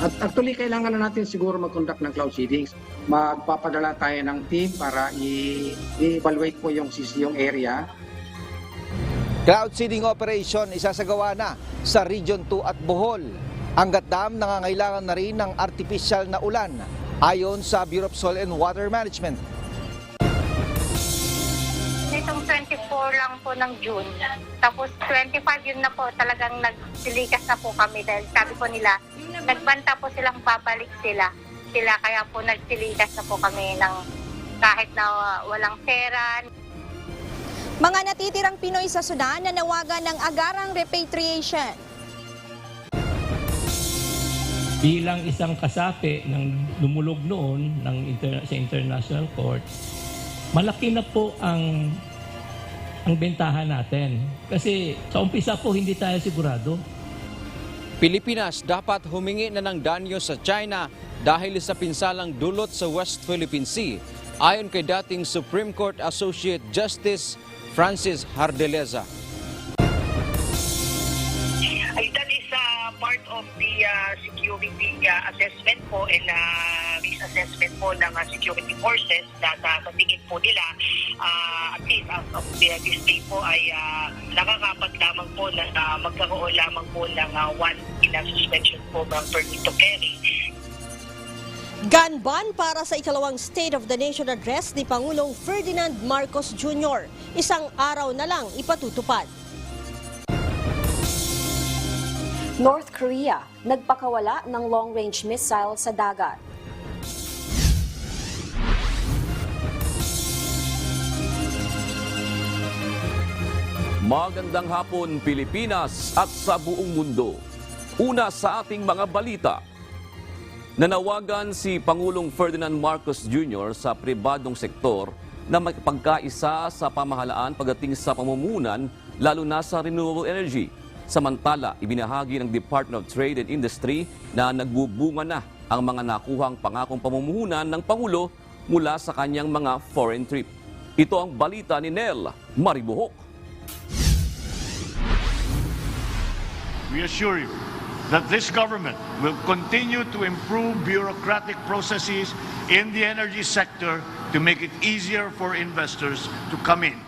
At actually, kailangan na natin siguro mag-conduct ng cloud seedings. Magpapadala tayo ng team para i-evaluate po yung area. Cloud seeding operation isasagawa na sa Region 2 at Bohol. Angat Dam nangangailangan na rin ng artificial na ulan ayon sa Bureau of Soil and Water Management. Itong 24 lang po ng June. Tapos 25 yun na po talagang nagsilikas na po kami dahil sabi po nila, nagbanta po silang babalik sila. Kaya po nagsilikas na po kami ng kahit na walang pera. Mga natitirang Pinoy sa Sudan nanawagan ng agarang repatriation. Bilang isang kasapi ng lumulog noon sa International Court, malaki na po ang bentahan natin. Kasi sa umpisa po hindi tayo sigurado. Pilipinas dapat humingi na ng danyo sa China dahil sa pinsalang dulot sa West Philippine Sea, ayon kay dating Supreme Court Associate Justice Francis Hardeleza. That is part of the security assessment po and risk assessment po ng security forces na sa tingin po nila at least as of this day po ay nakakapat lamang po na magkaroon lamang po ng one in suspension po ng permit to carry. Gun ban para sa ikalawang State of the Nation address ni Pangulong Ferdinand Marcos Jr. Isang araw na lang ipatutupad. North Korea nagpakawala ng long-range missile sa dagat. Magandang hapon Pilipinas at sa buong mundo. Una sa ating mga balita. Nanawagan si Pangulong Ferdinand Marcos Jr. sa pribadong sektor na magpagkaisa sa pamahalaan pagdating sa pamumunan lalo na sa renewable energy. Samantala, ibinahagi ng Department of Trade and Industry na nagbubunga na ang mga nakuhang pangakong pamumuhunan ng Pangulo mula sa kanyang mga foreign trip. Ito ang balita ni Nel Maribuhok. We assure you that this government will continue to improve bureaucratic processes in the energy sector to make it easier for investors to come in.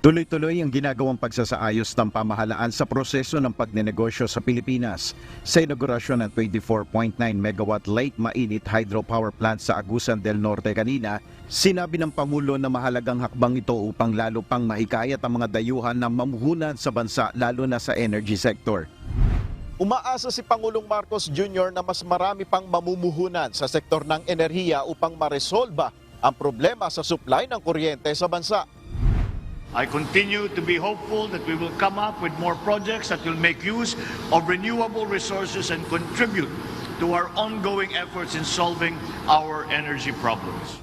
Tuloy-tuloy ang ginagawang pagsasaayos ng pamahalaan sa proseso ng pagnenegosyo sa Pilipinas. Sa inaugurasyon ng 24.9 megawatt Lake Mainit Hydropower Plant sa Agusan del Norte kanina, sinabi ng Pangulo na mahalagang hakbang ito upang lalo pang mahikayat ang mga dayuhan na mamuhunan sa bansa lalo na sa energy sector. Umaasa si Pangulong Marcos Jr. na mas marami pang mamumuhunan sa sektor ng enerhiya upang maresolba ang problema sa supply ng kuryente sa bansa. I continue to be hopeful that we will come up with more projects that will make use of renewable resources and contribute to our ongoing efforts in solving our energy problems.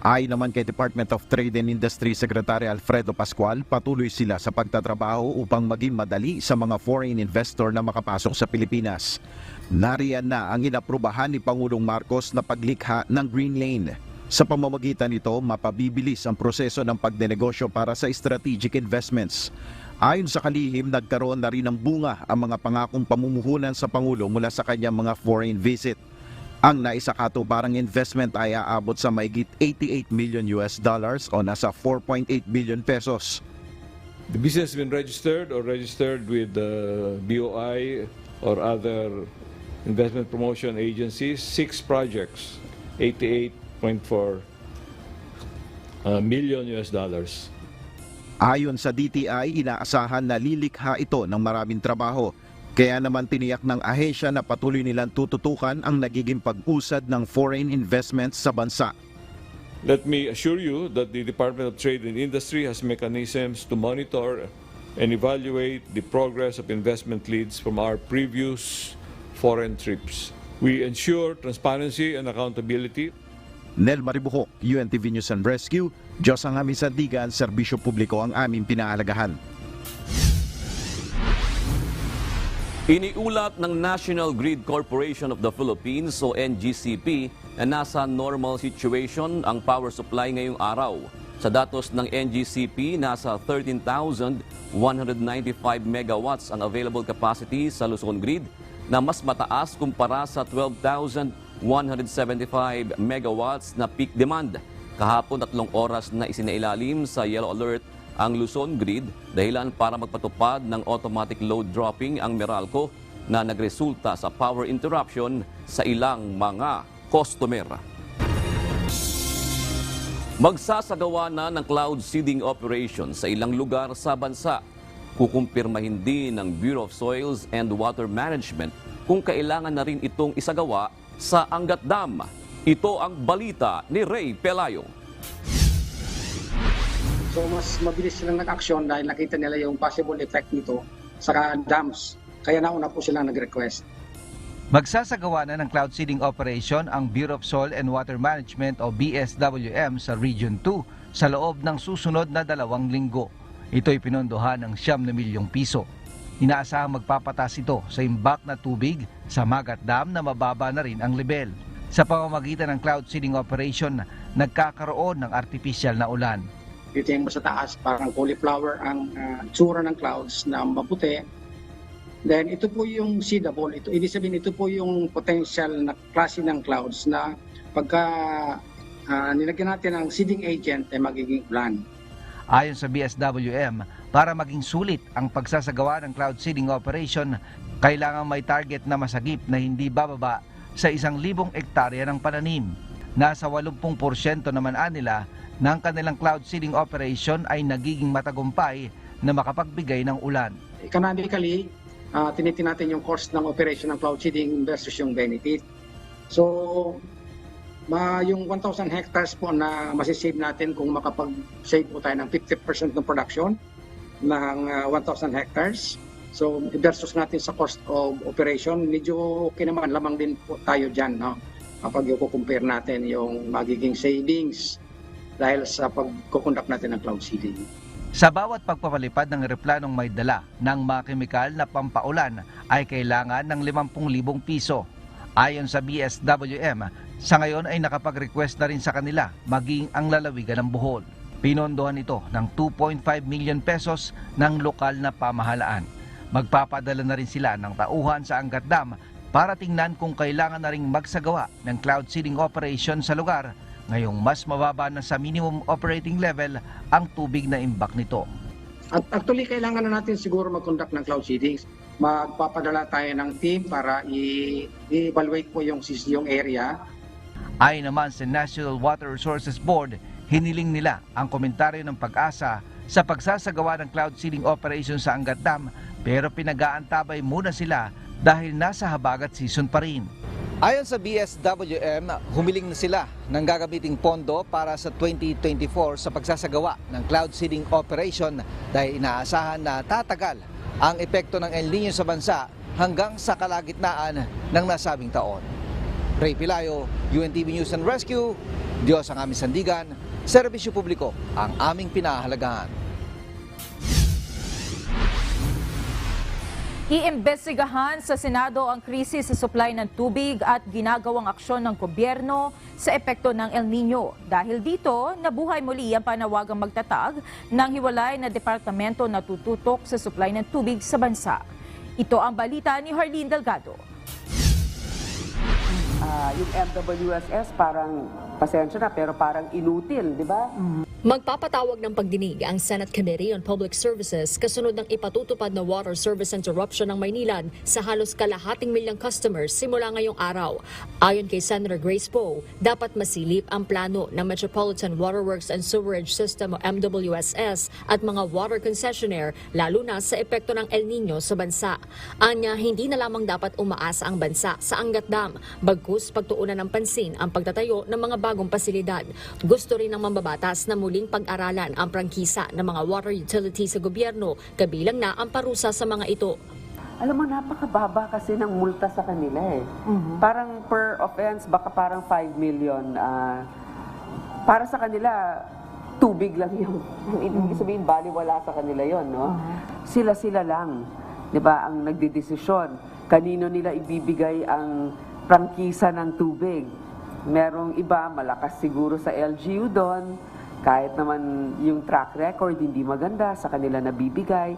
Ayon naman kay Department of Trade and Industry Secretary Alfredo Pascual, patuloy sila sa pagtatrabaho upang maging madali sa mga foreign investor na makapasok sa Pilipinas. Nariyan na ang inaprubahan ni Pangulong Marcos na paglikha ng Green Lane. Sa pamamagitan nito, mapabibilis ang proseso ng pagnenegosyo para sa strategic investments. Ayon sa kalihim, nagkaroon na rin ng bunga ang mga pangakong pamumuhunan sa Pangulo mula sa kanyang mga foreign visit. Ang naisakatuparang investment ay aabot sa mahigit $88 million o nasa 4.8 billion pesos. The business has been registered with the BOI or other investment promotion agencies. 6 projects, $88.4 million. Ayon sa DTI, inaasahan na lilikha ito ng maraming trabaho. Kaya naman tiniyak ng ahensya na patuloy nilang tututukan ang nagiging pag-usad ng foreign investments sa bansa. Let me assure you that the Department of Trade and Industry has mechanisms to monitor and evaluate the progress of investment leads from our previous foreign trips. We ensure transparency and accountability. Nel Maribuhok, UNTV News and Rescue, Diyos ang aming sandigan, serbisyo publiko ang aming pinaalagahan. Iniulat ng National Grid Corporation of the Philippines o NGCP na nasa normal situation ang power supply ngayong araw. Sa datos ng NGCP, nasa 13,195 megawatts ang available capacity sa Luzon Grid na mas mataas kumpara sa 12,175 megawatts na peak demand. Kahapon 3 oras na isinailalim sa yellow alert ang Luzon Grid dahilan para magpatupad ng automatic load dropping ang Meralco na nagresulta sa power interruption sa ilang mga customer. Magsasagawa na ng cloud seeding operation sa ilang lugar sa bansa. Kukumpirmahin din ng Bureau of Soils and Water Management kung kailangan na rin itong isagawa sa Angat Dam. Ito ang balita ni Ray Pelayo. So mas mabilis silang nag-aksyon dahil nakita nila yung possible effect nito sa dams. Kaya nauna po silang nag-request. Magsasagawa na ng cloud seeding operation ang Bureau of Soil and Water Management o BSWM sa Region 2 sa loob ng susunod na 2 linggo. Ito'y pinondohan ng 9 milyong piso. Inaasahang magpapatas ito sa imbak na tubig sa Magat Dam na mababa na rin ang level. Sa pamamagitan ng cloud seeding operation, nagkakaroon ng artificial na ulan. Ito yung sa taas, parang cauliflower ang tsura ng clouds na maputi. Then ito po yung seedable. Ibig sabihin ito po yung potential na klase ng clouds na pagka nilagyan natin ang seeding agent ay magiging ulan. Ayon sa BSWM, para maging sulit ang pagsasagawa ng cloud seeding operation, kailangan may target na masagip na hindi bababa sa 1,000 hektarya ng pananim. Nasa 80% naman nila ng kanilang cloud seeding operation ay nagiging matagumpay na makapagbigay ng ulan. Economically, tinitin natin yung cost ng operation ng cloud seeding versus yung benefit. So, yung 1,000 hectares po na masisave natin kung makapag-save po tayo ng 50% ng production ng 1,000 hectares. So, versus natin sa cost of operation, medyo okay naman, lamang din po tayo dyan, no? Kapag i-compare natin yung magiging savings dahil sa pag-conduct natin ng cloud seeding. Sa bawat pagpapalipad ng eroplanong may dala ng mga kemikal na pampaulan ay kailangan ng 50,000 piso. Ayon sa BSWM, sa ngayon ay nakapag-request na rin sa kanila maging ang lalawigan ng Bohol. Pinondohan ito ng 2.5 million pesos ng lokal na pamahalaan. Magpapadala na rin sila ng tauhan sa Angat Dam para tingnan kung kailangan na ring magsagawa ng cloud seeding operation sa lugar ngayong mas mababa na sa minimum operating level ang tubig na imbak nito. At actually, kailangan na natin siguro mag-conduct ng cloud seedings. Magpapadala tayo ng team para i-evaluate po yung area. Ayon naman sa National Water Resources Board, hiniling nila ang komentaryo ng Pag-asa sa pagsasagawa ng cloud seeding operation sa Angat Dam, pero pinag-aantabay muna sila dahil nasa habagat season pa rin. Ayon sa BSWM, humiling na sila ng gagamiting pondo para sa 2024 sa pagsasagawa ng cloud seeding operation dahil inaasahan na tatagal ang epekto ng El Niño sa bansa hanggang sa kalagitnaan ng nasabing taon. Ray Pelayo, UNTV News and Rescue, Diyos ang aming sandigan, serbisyo publiko ang aming pinahahalagahan. Iimbestigahan sa Senado ang krisis sa supply ng tubig at ginagawang aksyon ng gobyerno sa epekto ng El Niño. Dahil dito, nabuhay muli ang panawagang magtatag ng hiwalay na departamento na tututok sa supply ng tubig sa bansa. Ito ang balita ni Harleen Delgado. Yung MWSS parang pasensya na pero parang inutil, di ba? Magpapatawag ng pagdinig ang Senate Committee on Public Services kasunod ng ipatutupad na water service interruption ng Maynilad sa halos kalahating milyang customers simula ngayong araw. Ayon kay Senator Grace Poe, dapat masilip ang plano ng Metropolitan Waterworks and Sewerage System o MWSS at mga water concessionaire lalo na sa epekto ng El Niño sa bansa. Anya, hindi na lamang dapat umaasa ang bansa sa Angat Dam, bagkus pagtuunan ng pansin ang pagtatayo ng mga bagong pasilidad. Gusto rin ng mambabatas na muling pag-aralan ang prangkisa ng mga water utility sa gobyerno, kabilang na ang parusa sa mga ito. Alam mo, napakababa kasi ng multa sa kanila eh. Parang per offense, baka parang 5 million. Para sa kanila, tubig lang yung, ibig sabihin, baliwala sa kanila yon, no? Sila-sila lang, di ba, ang nagdidesisyon. Kanino nila ibibigay ang prangkisa ng tubig. Merong iba, malakas siguro sa LGU doon, kahit naman yung track record hindi maganda sa kanila nabibigay.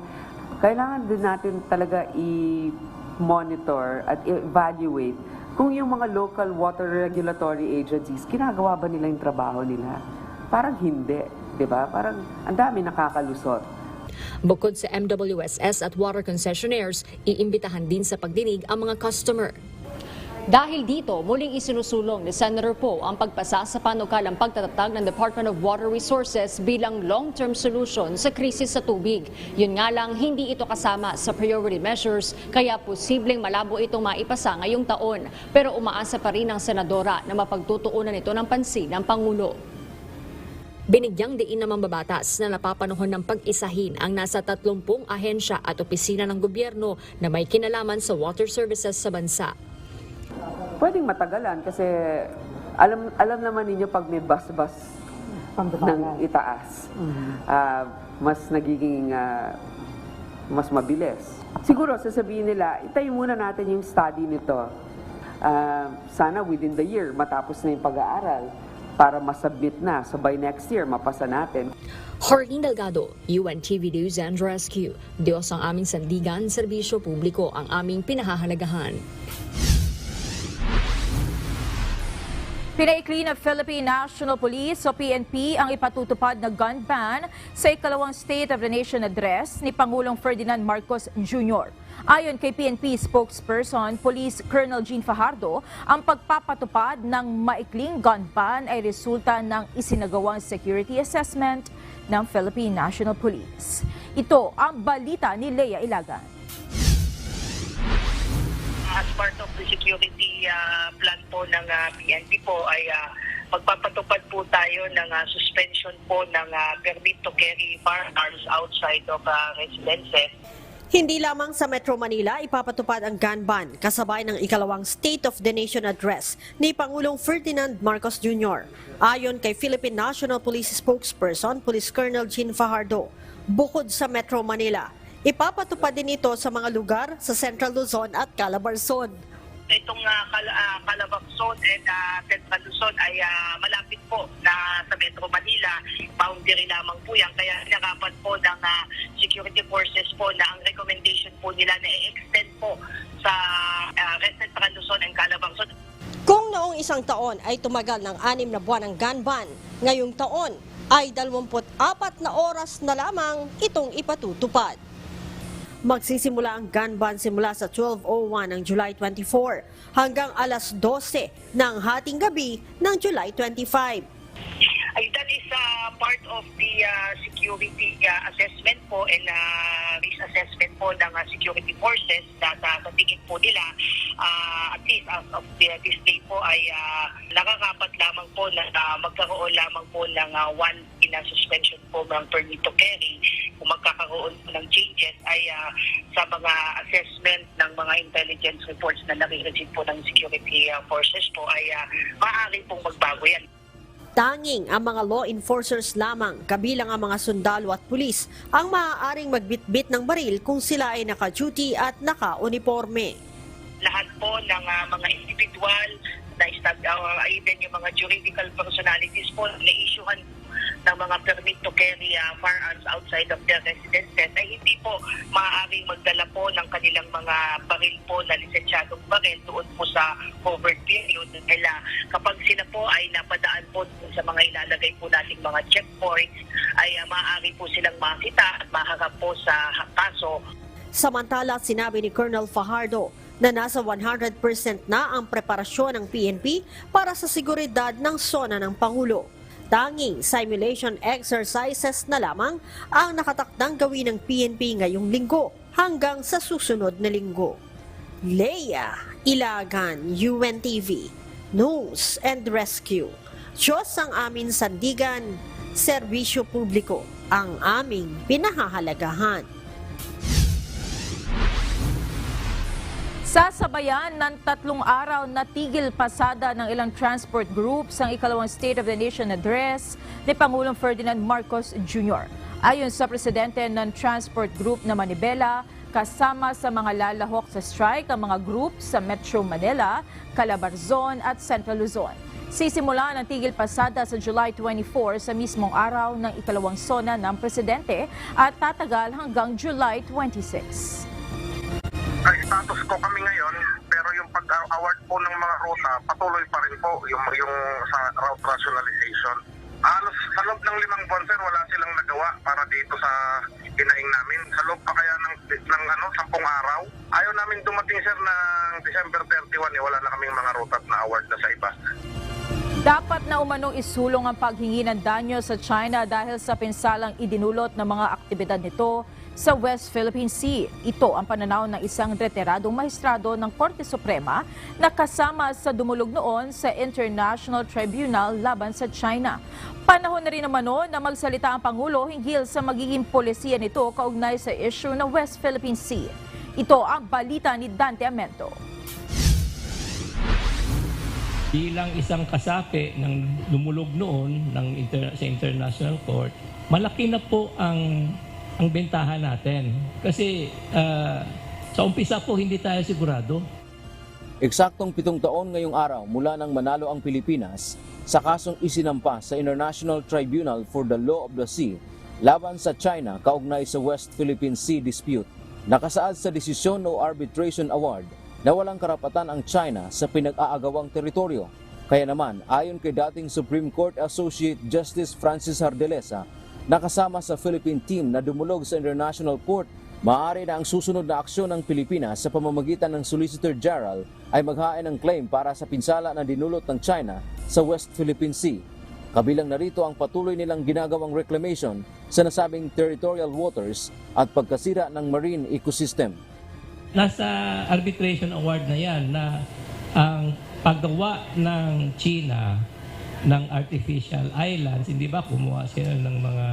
kailangan din natin talaga i-monitor at evaluate kung yung mga local water regulatory agencies, ginagawa ba nila yung trabaho nila? Parang hindi, di ba? Parang ang dami nakakalusot. Bukod sa MWSS at water concessionaires, iimbitahan din sa pagdinig ang mga customer. Dahil dito, muling isinusulong ni Senator Poe ang pagpasa sa panukalang pagtatatag ng Department of Water Resources bilang long-term solution sa krisis sa tubig. Yun nga lang, hindi ito kasama sa priority measures, kaya posibleng malabo itong maipasa ngayong taon. Pero umaasa pa rin ang senadora na mapagtutuunan ito ng pansin ng Pangulo. Binigyang diin ng mambabatas na napapanahon ng pag-isahin ang nasa 30 ahensya at opisina ng gobyerno na may kinalaman sa water services sa bansa. Pwedeng matagalan kasi alam naman ninyo pag may bus-bus ng itaas, mas nagiging mas mabilis. Siguro sasabihin nila, itayo muna natin yung study nito. Sana within the year matapos na yung pag-aaral para masubmit na. So by next year, mapasa natin. Harleen Delgado, UNTV News and Rescue. Diyos ang aming sandigan, serbisyo publiko ang aming pinahahalagahan. Pinaikli ng Philippine National Police o PNP ang ipatutupad na gun ban sa ikalawang State of the Nation address ni Pangulong Ferdinand Marcos Jr. Ayon kay PNP spokesperson Police Colonel Jean Fajardo, ang pagpapatupad ng maikling gun ban ay resulta ng isinagawang security assessment ng Philippine National Police. Ito ang balita ni Leia Ilagan. As part of the security plan po ng PNP po ay magpapatupad po tayo ng suspension po ng permit to carry firearms outside of residences. Hindi lamang sa Metro Manila ipapatupad ang gun ban kasabay ng ikalawang State of the Nation address ni Pangulong Ferdinand Marcos Jr. Ayon kay Philippine National Police spokesperson Police Colonel Jean Fajardo, bukod sa Metro Manila, ipapatupad din ito sa mga lugar sa Central Luzon at Calabarzon. Itong Calabarzon and Central Luzon ay malapit po na sa Metro Manila. Boundary lamang po yan. Kaya nakapat po ng security forces po na ang recommendation po nila na i-extend po sa Central Luzon and Calabarzon. Kung noong isang taon ay tumagal ng 6 na buwan ang gun ban, ngayong taon ay 24 na oras na lamang itong ipatutupad. Magsisimula ang gun ban simula sa 12:01 ng July 24 hanggang alas 12 ng hating gabi ng July 25. That is part of the security assessment po and risk assessment po ng security forces na sa tingin po nila at least as of this day po ay nakakapat lamang po na magkaroon lamang po ng one in suspension po ng permit to carry. Kung magkakaroon po ng changes ay sa mga assessment ng mga intelligence reports na nare-receive po ng security forces po ay maaari pong magbago yan. Tanging ang mga law enforcers lamang, kabilang ang mga sundalo at pulis, ang maaaring magbitbit ng baril kung sila ay naka-duty at naka-uniforme. Lahat po ng mga individual, even yung mga juridical personalities po na isyuhan ng mga permit to carry firearms outside of their residences ay hindi po maaaring magdala po ng kanilang mga baril po na lisensyadong baril doon po sa covered period nila. Kapag sila po ay napadaan po sa mga ilalagay po nating mga checkpoints ay maaari po silang makita at maharap po sa kaso. Samantala, sinabi ni Colonel Fajardo na nasa 100% na ang preparasyon ng PNP para sa seguridad ng sona ng Pangulo. Tanging simulation exercises na lamang ang nakatakdang gawin ng PNP ngayong linggo hanggang sa susunod na linggo. Leia Ilagan, UNTV, News and Rescue. Diyos ang aming sandigan, serbisyo publiko ang aming pinahahalagahan. Sasabayan ng 3 araw na tigil pasada ng ilang transport groups ang ikalawang State of the Nation address ni Pangulong Ferdinand Marcos Jr. Ayon sa presidente ng transport group na Manibela, kasama sa mga lalahok sa strike ang mga group sa Metro Manila, Calabarzon at Central Luzon. Sisimula ng tigil pasada sa July 24 sa mismong araw ng ikalawang sona ng presidente at tatagal hanggang July 26. Status ko kami ngayon, pero yung pag-award po ng mga ruta, patuloy pa rin po yung sa route rationalization. Halos sa loob ng 5 buwan, sir, wala silang nagawa para dito sa hinaing namin. Sa loob pa kaya ng 10 araw. Ayaw namin dumating, sir, ng December 31, wala na kaming mga ruta na award na sa iba. Dapat na umanong isulong ang paghingi ng danyo sa China dahil sa pinsalang idinulot ng mga aktibidad nito sa West Philippine Sea. Ito ang pananaw ng isang retiradong maestrado ng Korte Suprema na kasama sa dumulog noon sa International Tribunal laban sa China. Panahon na rin naman noon na magsalita ang Pangulo hinggil sa magiging polisiya nito kaugnay sa issue ng West Philippine Sea. Ito ang balita ni Dante Amento. Bilang isang kasapi ng lumulog noon sa International Court, malaki na po ang bentahan natin. Kasi sa umpisa po hindi tayo sigurado. Eksaktong 7 taon ngayong araw mula nang manalo ang Pilipinas sa kasong isinampa sa International Tribunal for the Law of the Sea laban sa China kaugnay sa West Philippine Sea dispute. Nakasaad sa desisyon o arbitration award na walang karapatan ang China sa pinag-aagawang teritoryo. Kaya naman, ayon kay dating Supreme Court Associate Justice Francis Hardelesa, nakasama sa Philippine team na dumulog sa International Court, maaari na ang susunod na aksyon ng Pilipinas sa pamamagitan ng Solicitor General ay maghain ng claim para sa pinsala na dinulot ng China sa West Philippine Sea. Kabilang narito ang patuloy nilang ginagawang reclamation sa nasabing territorial waters at pagkasira ng marine ecosystem. Nasa arbitration award na yan na ang paggawa ng China ng artificial islands, hindi ba kumuha sila ng mga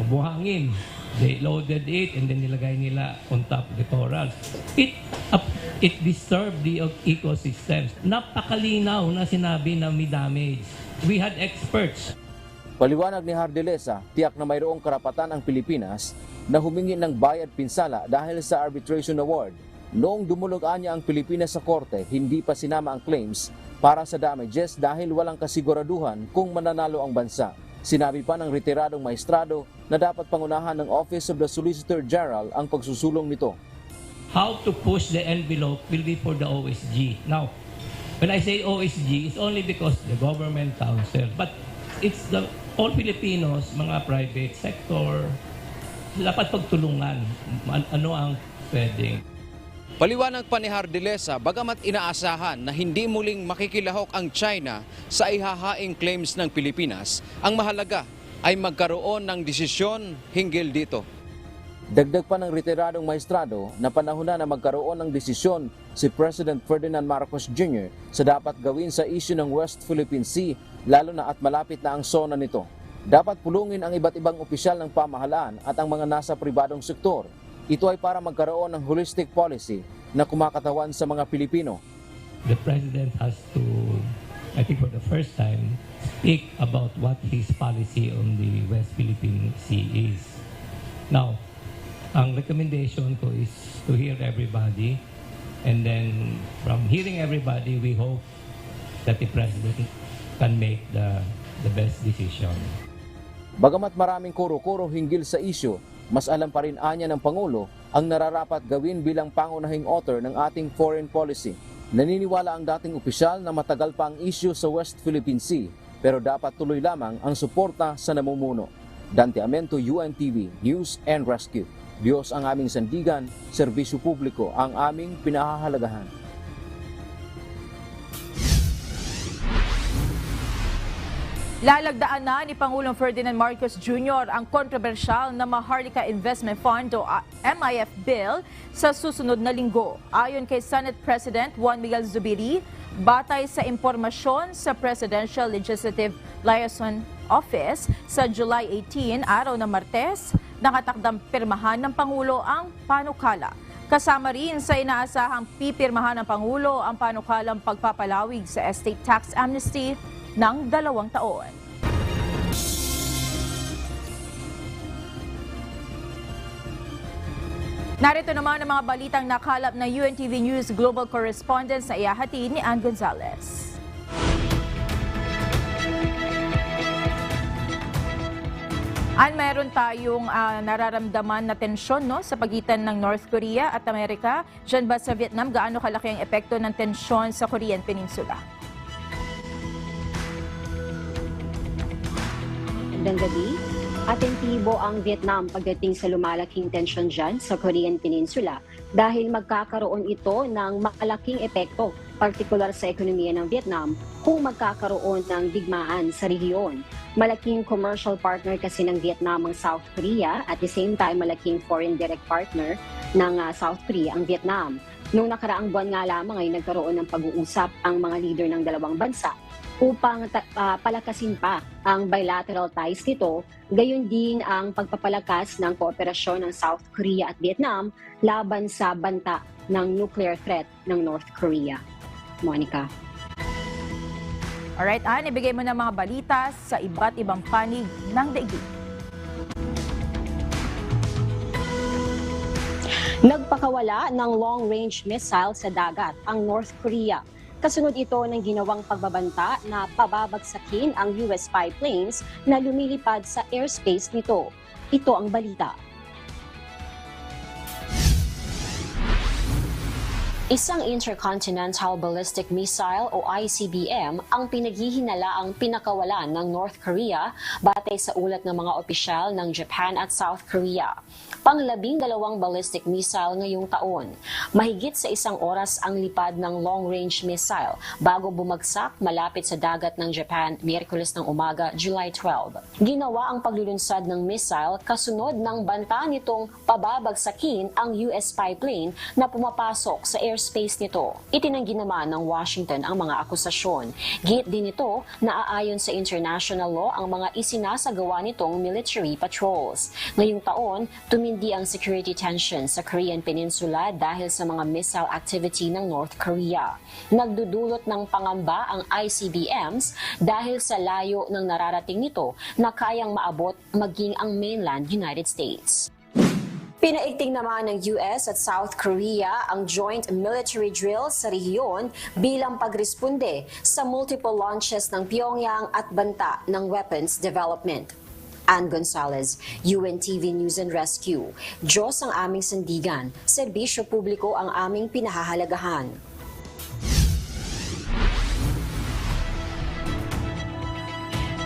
buhangin. They loaded it and then nilagay nila on top of the corals. It disturbed the ecosystems. Napakalinaw na sinabi na may damage. We had experts. Paliwanag ni Hardelesa, tiyak na mayroong karapatan ang Pilipinas na humingi ng bayad pinsala dahil sa arbitration award. Noong dumulog niya ang Pilipinas sa korte, hindi pa sinama ang claims para sa damages dahil walang kasiguraduhan kung mananalo ang bansa. Sinabi pa ng retiradong maestrado na dapat pangunahan ng Office of the Solicitor General ang pagsusulong nito. How to push the envelope will be for the OSG. Now, when I say OSG, it's only because the government council, but it's all Filipinos, mga private sector, dapat pagtulungan. Ano ang pwedeng? Paliwanag pa ni Hardelesa, bagamat inaasahan na hindi muling makikilahok ang China sa ihahaing claims ng Pilipinas, ang mahalaga ay magkaroon ng desisyon hinggil dito. Dagdag pa ng retiradong maestrado na panahon na magkaroon ng desisyon si President Ferdinand Marcos Jr. sa dapat gawin sa issue ng West Philippine Sea, lalo na at malapit na ang sona nito. Dapat pulungin ang iba't ibang opisyal ng pamahalaan at ang mga nasa pribadong sektor. Ito ay para magkaroon ng holistic policy na kumakatawan sa mga Pilipino. The President has to, I think for the first time, speak about what his policy on the West Philippine Sea is. Now, ang recommendation ko is to hear everybody, and then from hearing everybody, we hope that the President can make the best decision. Bagamat maraming kuro-kuro hinggil sa issue, mas alam pa rin anya ng Pangulo ang nararapat gawin bilang pangunahing author ng ating foreign policy. Naniniwala ang dating opisyal na matagal pa ang issue sa West Philippine Sea, pero dapat tuloy lamang ang suporta sa namumuno. Dante Amento, UNTV, News and Rescue. Diyos ang aming sandigan, serbisyo publiko ang aming pinahahalagahan. Lalagdaan na ni Pangulong Ferdinand Marcos Jr. ang kontrobersyal na Maharlika Investment Fund o MIF Bill sa susunod na linggo. Ayon kay Senate President Juan Miguel Zubiri, batay sa impormasyon sa Presidential Legislative Liaison Office sa July 18, araw ng Martes, nakatakdang pirmahan ng Pangulo ang panukala. Kasama rin sa inaasahang pipirmahan ng Pangulo ang panukalang pagpapalawig sa estate tax amnesty ng 2 taon. Narito naman ang mga balitang nakalap na UNTV News Global Correspondents na iahati ni Ann Gonzalez. Meron tayong nararamdaman na tensyon sa pagitan ng North Korea at Amerika. Diyan ba sa Vietnam, gaano kalaki ang epekto ng tensyon sa Korean Peninsula? Magandang gabi. Atentibo ang Vietnam pagdating sa lumalaking tensyon dyan sa Korean Peninsula dahil magkakaroon ito ng malaking epekto, partikular sa ekonomiya ng Vietnam, kung magkakaroon ng digmaan sa rehiyon. Malaking commercial partner kasi ng Vietnam ang South Korea, at the same time malaking foreign direct partner ng South Korea ang Vietnam. Noong nakaraang buwan nga lamang ay nagkaroon ng pag-uusap ang mga leader ng dalawang bansa upang palakasin pa ang bilateral ties nito, gayon din ang pagpapalakas ng kooperasyon ng South Korea at Vietnam laban sa banta ng nuclear threat ng North Korea. Monica. Alright, Ann, ibigay mo na mga balita sa iba't ibang panig ng daigdig. Nagpakawala ng long-range missile sa dagat ang North Korea. Kasunod ito ng ginawang pagbabanta na pababagsakin ang US spy planes na lumilipad sa airspace nito. Ito ang balita. Isang Intercontinental Ballistic Missile o ICBM ang pinaghihinalaang pinakawalan ng North Korea batay sa ulat ng mga opisyal ng Japan at South Korea. Pang-12 ballistic missile ngayong taon. Mahigit sa 1 oras ang lipad ng long-range missile bago bumagsak malapit sa dagat ng Japan Miyerkules ng umaga, July 12. Ginawa ang paglulunsad ng missile kasunod ng banta nitong pababagsakin ang US spy plane na pumapasok sa airspace nito. Itinanggi naman ng Washington ang mga akusasyon. Giit din ito na aayon sa international law ang mga isinasagawa nitong military patrols. Ngayong taon, tumindi ang security tension sa Korean Peninsula dahil sa mga missile activity ng North Korea. Nagdudulot ng pangamba ang ICBMs dahil sa layo ng nararating nito na kayang maabot maging ang mainland United States. Pinaigting naman ng US at South Korea ang joint military drill sa rehiyon bilang pagresponde sa multiple launches ng Pyongyang at banta ng weapons development. Ann Gonzalez, UNTV News and Rescue. Diyos ang aming sandigan, serbisyo publiko ang aming pinahahalagahan.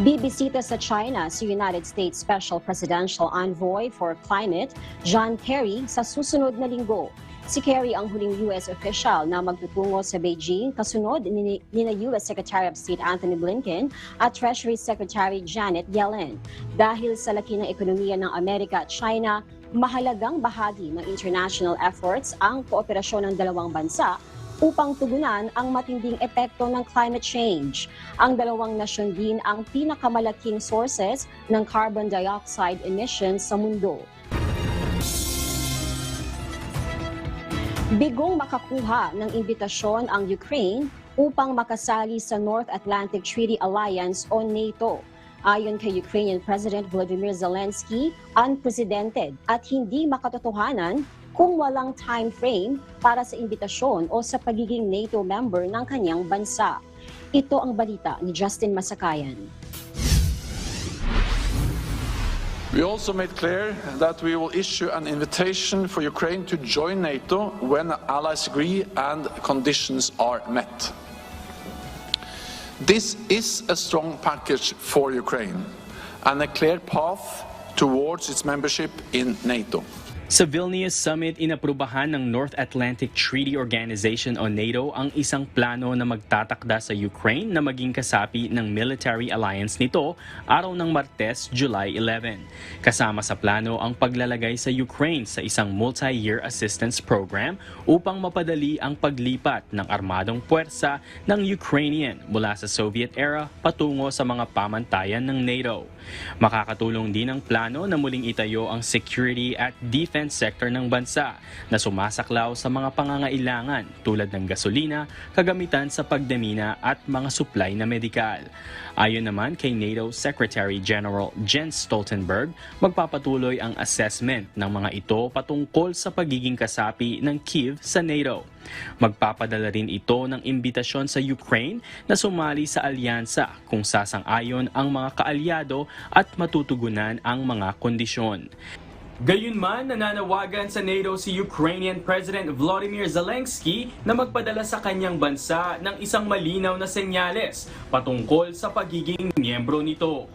Bibisita sa China si United States Special Presidential Envoy for Climate, John Kerry, sa susunod na linggo. Si Kerry ang huling US official na magtutungo sa Beijing kasunod ni US Secretary of State Anthony Blinken at Treasury Secretary Janet Yellen. Dahil sa laki ng ekonomiya ng Amerika at China, mahalagang bahagi ng international efforts ang kooperasyon ng dalawang bansa upang tugunan ang matinding epekto ng climate change. Ang dalawang nasyon din ang pinakamalaking sources ng carbon dioxide emissions sa mundo. Bigong makakuha ng imbitasyon ang Ukraine upang makasali sa North Atlantic Treaty Alliance o NATO. Ayon kay Ukrainian President Volodymyr Zelensky, unprecedented at hindi makatotohanan kung walang time frame para sa imbitasyon o sa pagiging NATO member ng kanyang bansa. Ito ang balita ni Justin Masakayan. We also made clear that we will issue an invitation for Ukraine to join NATO when allies agree and conditions are met. This is a strong package for Ukraine and a clear path towards its membership in NATO. Sa Vilnius Summit, inaprubahan ng North Atlantic Treaty Organization o NATO ang isang plano na magtatakda sa Ukraine na maging kasapi ng military alliance nito araw ng Martes, July 11. Kasama sa plano ang paglalagay sa Ukraine sa isang multi-year assistance program upang mapadali ang paglipat ng armadong puwersa ng Ukrainian mula sa Soviet era patungo sa mga pamantayan ng NATO. Makakatulong din ang plano na muling itayo ang Security at Defense defense sector ng bansa na sumasaklaw sa mga pangangailangan tulad ng gasolina, kagamitan sa pagdemina at mga supply na medikal. Ayon naman kay NATO Secretary General Jens Stoltenberg, magpapatuloy ang assessment ng mga ito patungkol sa pagiging kasapi ng Kyiv sa NATO. Magpapadala rin ito ng imbitasyon sa Ukraine na sumali sa alyansa kung sasang-ayon ang mga kaalyado at matutugunan ang mga kondisyon. Gayunman, nananawagan sa NATO si Ukrainian President Volodymyr Zelensky na magpadala sa kanyang bansa ng isang malinaw na senyales patungkol sa pagiging miyembro nito.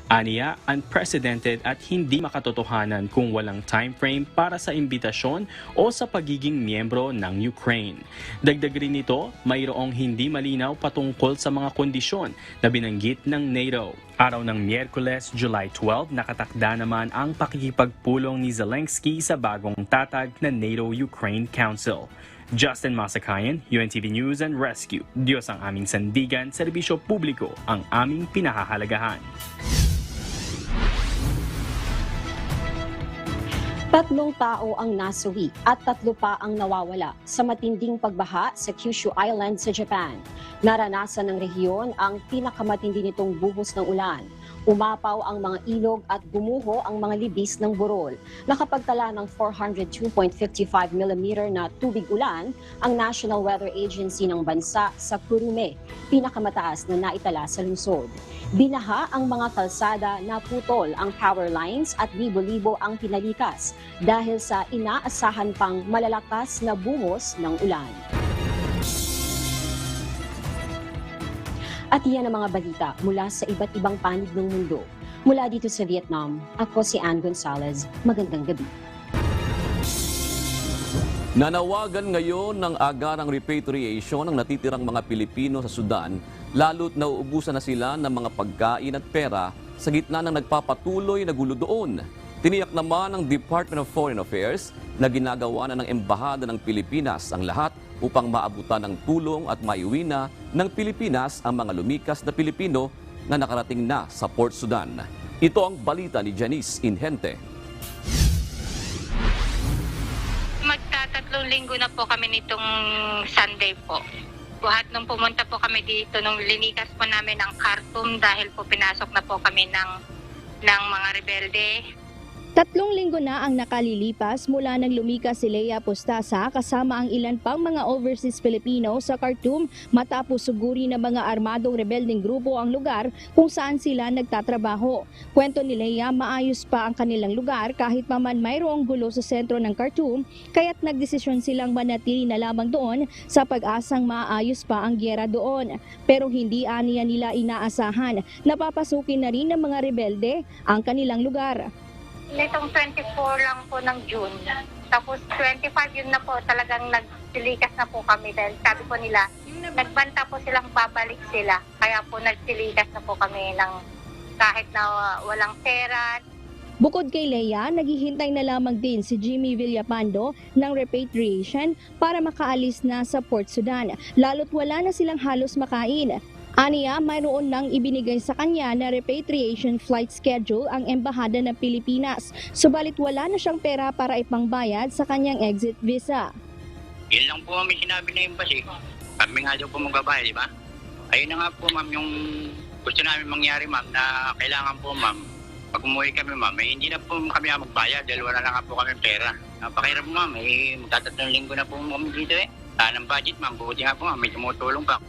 Aniya, unprecedented at hindi makatotohanan kung walang time frame para sa imbitasyon o sa pagiging miyembro ng Ukraine. Dagdag rin nito, mayroong hindi malinaw patungkol sa mga kondisyon na binanggit ng NATO. Araw ng Miyerkules, July 12, nakatakda naman ang pakikipagpulong ni Zelensky sa bagong tatag na NATO-Ukraine Council. Justin Masakayan, UNTV News and Rescue. Diyos ang aming sandigan, serbisyo publiko ang aming pinahahalagahan. 3 tao ang nasawi at 3 pa ang nawawala sa matinding pagbaha sa Kyushu Island sa Japan. Naranasan ng rehiyon ang pinakamatindi nitong buhos ng ulan. Umapaw ang mga ilog at gumuho ang mga libis ng burol. Nakapagtala ng 402.55 mm na tubig ulan ang National Weather Agency ng bansa sa Kurume, pinakamataas na naitala sa lungsod. Binaha ang mga kalsada, naputol ang power lines at libo-libo ang pinalikas dahil sa inaasahan pang malalakas na buhos ng ulan. At iyan ang mga balita mula sa iba't ibang panig ng mundo. Mula dito sa Vietnam, ako si Ann Gonzalez. Magandang gabi. Nanawagan ngayon ng agarang repatriation ng natitirang mga Pilipino sa Sudan, lalo't nauubusan na sila ng mga pagkain at pera sa gitna ng nagpapatuloy na gulo doon. Tiniyak naman ng Department of Foreign Affairs na ginagawa na ng Embahada ng Pilipinas ang lahat upang maabutan ng tulong at maiuwi na ng Pilipinas ang mga lumikas na Pilipino na nakarating na sa Port Sudan. Ito ang balita ni Janice Inhente. Magtatatlong linggo na po kami nitong Sunday po. Buhat nung pumunta po kami dito, nung linikas po namin ang Khartoum dahil po pinasok na po kami ng mga rebelde. 3 linggo na ang nakalilipas mula nang lumikas si Leia Postasa kasama ang ilan pang mga overseas Filipino sa Khartoum matapos suguri ng mga armadong rebeldeng grupo ang lugar kung saan sila nagtatrabaho. Kwento ni Leia, maayos pa ang kanilang lugar kahit pa man mayroong gulo sa sentro ng Khartoum, kaya't nagdesisyon silang manatili na lamang doon sa pag-asang maayos pa ang gyera doon. Pero hindi aniya nila inaasahan na papasukin na rin ng mga rebelde ang kanilang lugar. Nitong 24 lang po ng June. Tapos 25 yun na po talagang nagsilikas na po kami dahil sabi po nila, nagbanta po silang babalik sila. Kaya po nagsilikas na po kami ng kahit na walang pera. Bukod kay Leia, naghihintay na lamang din si Jimmy Villapando ng repatriation para makaalis na sa Port Sudan, lalo't wala na silang halos makain. Aniya, mayroon nang ibinigay sa kanya na repatriation flight schedule ang Embahada ng Pilipinas. Subalit wala na siyang pera para ipangbayad sa kanyang exit visa. Yun lang po may sinabi na embassy. Kami nga daw po magbabayad, di ba? Ayun na nga po ma'am yung gusto namin mangyari ma'am na kailangan po ma'am. Pag umuwi kami ma'am, hindi na po kami magbayad dahil wala na nga po kami pera. Napakahirap ma'am, magtatatlong linggo na po kami dito eh. Ng budget ma'am, buti nga po ma'am, may tumutulong pa.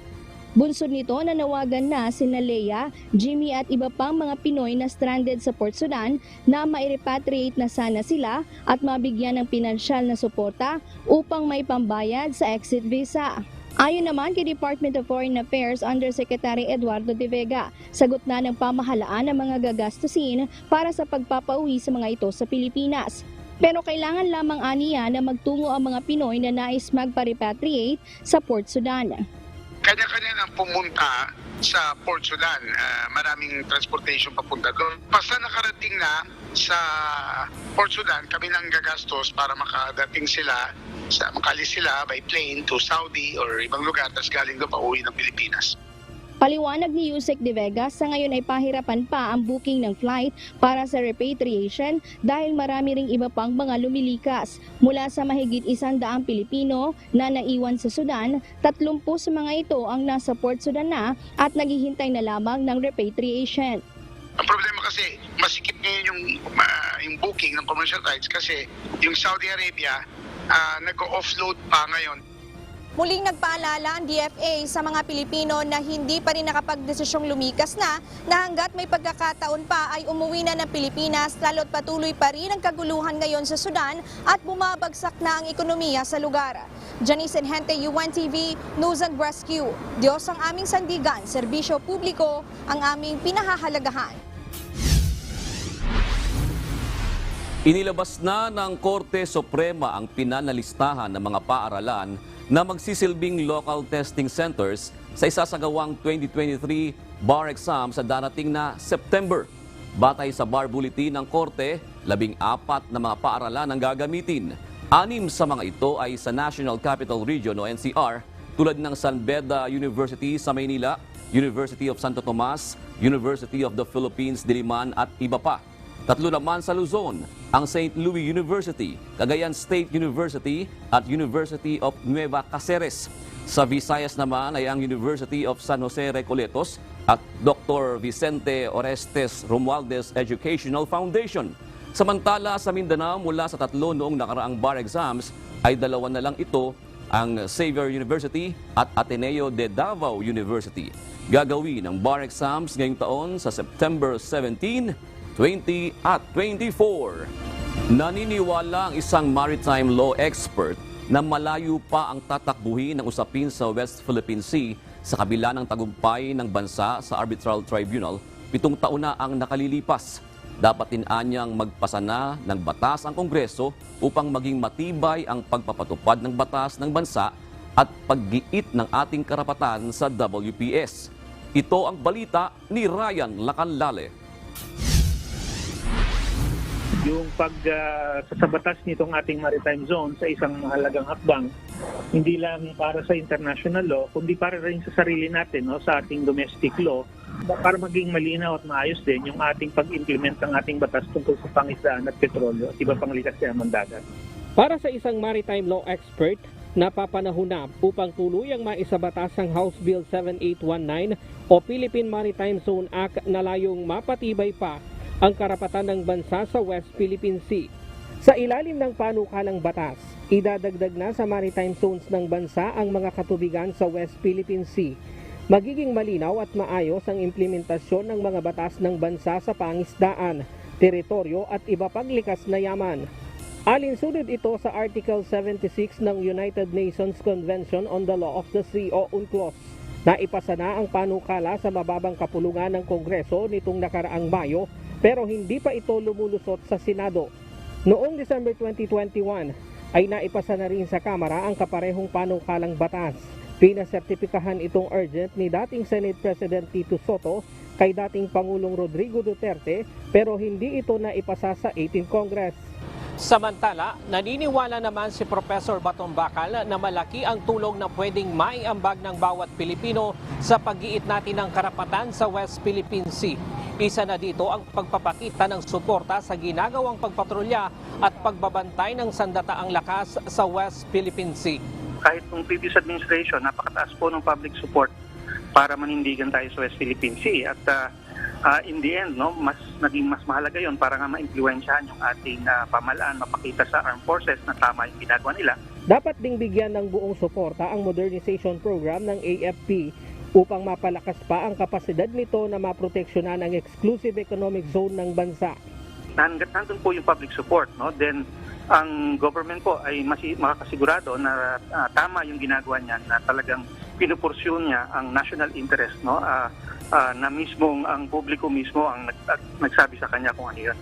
Bunsod nito, nanawagan na sina Leia, Jimmy at iba pang mga Pinoy na stranded sa Port Sudan na mai-repatriate na sana sila at mabigyan ng pinansyal na suporta upang may pambayad sa exit visa. Ayon naman kay Department of Foreign Affairs Undersecretary Eduardo De Vega, sagot na ng pamahalaan ang mga gagastusin para sa pagpapauwi sa mga ito sa Pilipinas. Pero kailangan lamang aniya na magtungo ang mga Pinoy na nais magpa-repatriate sa Port Sudan. Kanya-kanya nang pumunta sa Port Sudan. Maraming transportation papunta doon. Basta nakarating na sa Port Sudan, kami nang gagastos para makadating sila, makalis sila by plane to Saudi or ibang lugar, tapos galing doon pauwi ng Pilipinas. Paliwanag ni Yusek De Vega, sa ngayon ay pahirapan pa ang booking ng flight para sa repatriation dahil marami ring iba pang mga lumilikas. Mula sa mahigit 100 Pilipino na naiwan sa Sudan, 30 sa mga ito ang nasa Port Sudan na at naghihintay na lamang ng repatriation. Ang problema kasi, masikip ngayon yung booking ng commercial flights kasi yung Saudi Arabia nag-offload pa ngayon. Muling nagpaalala ang DFA sa mga Pilipino na hindi pa rin nakapagdesisyong lumikas na hanggat may pagkakataon pa ay umuwi na ng Pilipinas lalo't patuloy pa rin ang kaguluhan ngayon sa Sudan at bumabagsak na ang ekonomiya sa lugar. Janice Enhente, UNTV, News and Rescue. Diyos ang aming sandigan, serbisyo publiko ang aming pinahahalagahan. Inilabas na ng Korte Suprema ang pinanalistahan ng mga paaralan na magsisilbing local testing centers sa isasagawang 2023 bar exam sa darating na September. Batay sa bar bulletin ng Korte, 14 na mga paaralan ang gagamitin. 6 sa mga ito ay sa National Capital Region o NCR tulad ng San Beda University sa Maynila, University of Santo Tomas, University of the Philippines, Diliman at iba pa. 3 naman sa Luzon, ang St. Louis University, Cagayan State University at University of Nueva Cáceres. Sa Visayas naman ay ang University of San Jose Recoletos at Dr. Vicente Orestes Romualdez Educational Foundation. Samantala sa Mindanao, mula sa 3 noong nakaraang bar exams ay 2 na lang ito, ang Xavier University at Ateneo de Davao University. Gagawin ang bar exams ngayong taon sa September 17, 20 at 24. Naniniwala ang isang maritime law expert na malayo pa ang tatakbuhin ng usapin sa West Philippine Sea sa kabila ng tagumpay ng bansa sa Arbitral Tribunal. 7 taon na ang nakalilipas. Dapat din anyang magpasa na ng batas ang Kongreso upang maging matibay ang pagpapatupad ng batas ng bansa at paggiit ng ating karapatan sa WPS. Ito ang balita ni Ryan Lacanlale. Yung pagsasabatas nitong ating maritime zone sa isang mahalagang hakbang, hindi lang para sa international law, kundi para rin sa sarili natin, no, sa ating domestic law, para maging malinaw at maayos din yung ating pag-implement ng ating batas tungkol sa pangisdaan at petrolyo at iba pang likas na dagat. Para sa isang maritime law expert, napapanahon na upang tuluyang maisabatas ang House Bill 7819 o Philippine Maritime Zone Act na layong mapatibay pa ang karapatan ng bansa sa West Philippine Sea. Sa ilalim ng panukalang batas, idadagdag na sa maritime zones ng bansa ang mga katubigan sa West Philippine Sea. Magiging malinaw at maayos ang implementasyon ng mga batas ng bansa sa pangisdaan, teritoryo at iba pang likas na yaman. Alinsunod ito sa Article 76 ng United Nations Convention on the Law of the Sea o UNCLOS. Naipasa na ang panukala sa mababang kapulungan ng Kongreso nitong nakaraang Mayo, pero hindi pa ito lumulusot sa Senado. Noong December 2021 ay naipasa na rin sa Kamara ang kaparehong panukalang batas. Pinasertipikahan itong urgent ni dating Senate President Tito Soto kay dating Pangulong Rodrigo Duterte, pero hindi ito naipasa sa 18th Congress. Samantala, naniniwala naman si Professor Batong Bakal na malaki ang tulong na pwedeng maiambag ng bawat Pilipino sa pag-iit natin ng karapatan sa West Philippine Sea. Isa na dito ang pagpapakita ng suporta sa ginagawang pagpatrolya at pagbabantay ng sandataang lakas sa West Philippine Sea. Kahit nung previous administration, napakataas po ng public support para manindigan tayo sa West Philippine Sea. At in the end, naging mas mahalaga yon para nga ma-impluwensyahan yung ating pamahalaan, mapakita sa armed forces na tama yung ginagawa nila. Dapat ding bigyan ng buong suporta ang modernization program ng AFP upang mapalakas pa ang kapasidad nito na maproteksyonan ang exclusive economic zone ng bansa. Hanggat nandun po yung public support, then ang government po ay makakasigurado na tama yung ginagawa niya, na talagang pinupursyon niya ang national interest, na mismong ang publiko mismo ang nagsabi sa kanya kung ano yun.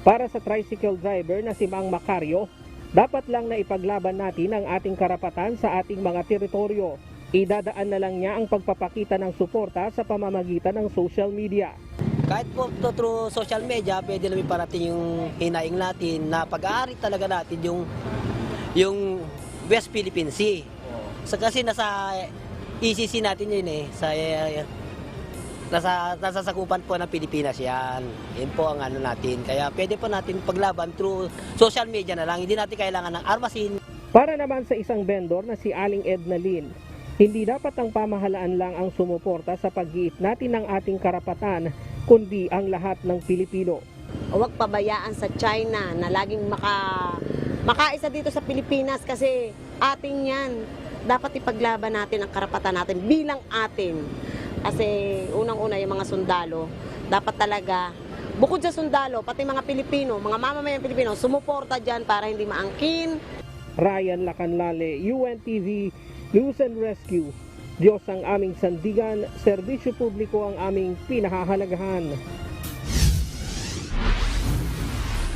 Para sa tricycle driver na si Mang Macario, dapat lang na ipaglaban natin ang ating karapatan sa ating mga teritoryo. Idadaan na lang niya ang pagpapakita ng suporta sa pamamagitan ng social media. Kahit po through social media, pwede namin parating yung hinaing natin na pag-aari talaga natin yung West Philippine Sea. So, kasi nasa ECC natin yun sa nasasakupan po ng Pilipinas yan. Yan po ang ano natin. Kaya pwede po natin paglaban through social media na lang. Hindi natin kailangan ng armasin. Para naman sa isang vendor na si Aling Edna Lin, hindi dapat ang pamahalaan lang ang sumuporta sa pag-iit natin ng ating karapatan, kundi ang lahat ng Pilipino. Huwag pabayaan sa China na laging makaisa dito sa Pilipinas kasi ating yan. Dapat ipaglaban natin ang karapatan natin bilang atin. Kasi unang-una yung mga sundalo, dapat talaga, bukod sa sundalo, pati mga Pilipino, mga mamamayang Pilipino, sumuporta dyan para hindi maangkin. Ryan Lacanlale, UNTV, News and Rescue. Diyos ang aming sandigan, serbisyo publiko ang aming pinahahalagahan.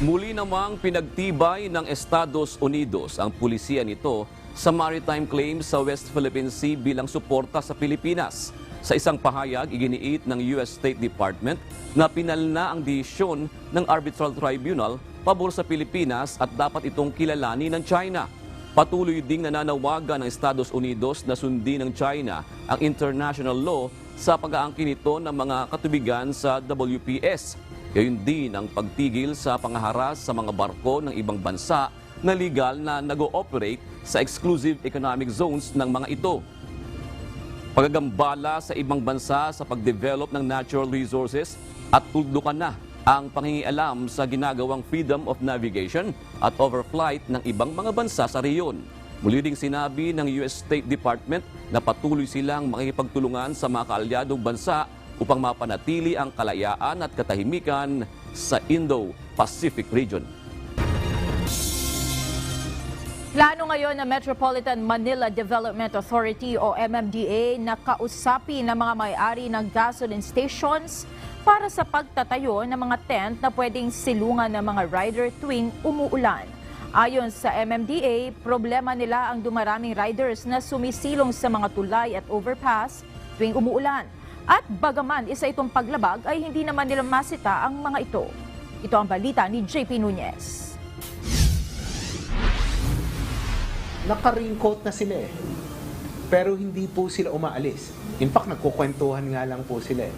Muli namang pinagtibay ng Estados Unidos ang pulisiya nito sa maritime claims sa West Philippine Sea bilang suporta sa Pilipinas. Sa isang pahayag, iginiit ng US State Department na pinalna ang desisyon ng Arbitral Tribunal pabor sa Pilipinas at dapat itong kilalanin ng China. Patuloy ding nananawagan ng Estados Unidos na sundin ng China ang international law sa pag-aangkin nito ng mga katubigan sa WPS. Gayon din ang pagtigil sa pangaharas sa mga barko ng ibang bansa na legal na nag-ooperate sa exclusive economic zones ng mga ito. Pagagambala sa ibang bansa sa pag-develop ng natural resources at tuldukan na ang pangingialam sa ginagawang freedom of navigation at overflight ng ibang mga bansa sa rehiyon. Muli ding sinabi ng US State Department na patuloy silang makikipagtulungan sa mga kaalyadong bansa upang mapanatili ang kalayaan at katahimikan sa Indo-Pacific region. Plano ngayon ng Metropolitan Manila Development Authority o MMDA na kausapin ng mga may-ari ng gasoline stations para sa pagtatayo ng mga tent na pwedeng silungan ng mga rider tuwing umuulan. Ayon sa MMDA, problema nila ang dumaraming riders na sumisilong sa mga tulay at overpass tuwing umuulan. At bagaman isa itong paglabag ay hindi naman nila masita ang mga ito. Ito ang balita ni JP Nunez. Naka-raincoat na sila eh. Pero hindi po sila umaalis. In fact, nagkukwentuhan nga lang po sila eh.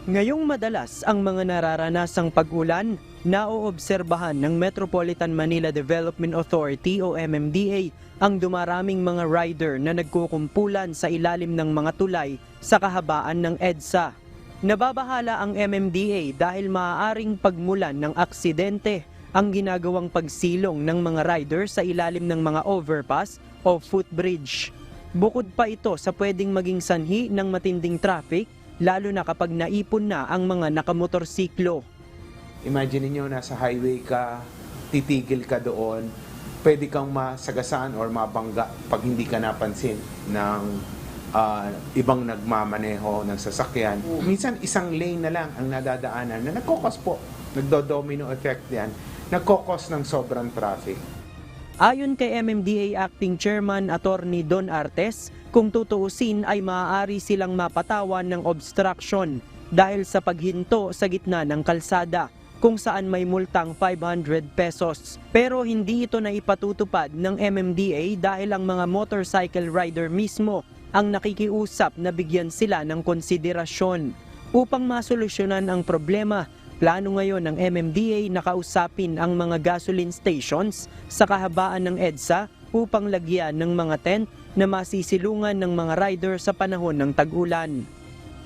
Ngayong madalas ang mga nararanasang pag-ulan, naoobserbahan ng Metropolitan Manila Development Authority o MMDA ang dumaraming mga rider na nagkukumpulan sa ilalim ng mga tulay sa kahabaan ng EDSA. Nababahala ang MMDA dahil maaaring pagmulan ng aksidente ang ginagawang pagsilong ng mga rider sa ilalim ng mga overpass o footbridge. Bukod pa ito sa pwedeng maging sanhi ng matinding traffic, lalo na kapag naipon na ang mga nakamotorsiklo. Imagine niyo nasa highway ka, titigil ka doon, pwede kang masagasaan or mabangga pag hindi ka napansin ng ibang nagmamaneho ng sasakyan. Minsan isang lane na lang ang nadadaanan na nagkokos po, nagdo-domino effect yan, nagkokos ng sobrang traffic. Ayon kay MMDA Acting Chairman Attorney Don Artes, kung tutuusin ay maaari silang mapatawan ng obstruction dahil sa paghinto sa gitna ng kalsada kung saan may multang 500 pesos. Pero hindi ito na ipatutupad ng MMDA dahil ang mga motorcycle rider mismo ang nakikiusap na bigyan sila ng konsiderasyon. Upang masolusyonan ang problema, plano ngayon ng MMDA na kausapin ang mga gasoline stations sa kahabaan ng EDSA upang lagyan ng mga tent na masisilungan ng mga rider sa panahon ng tag-ulan.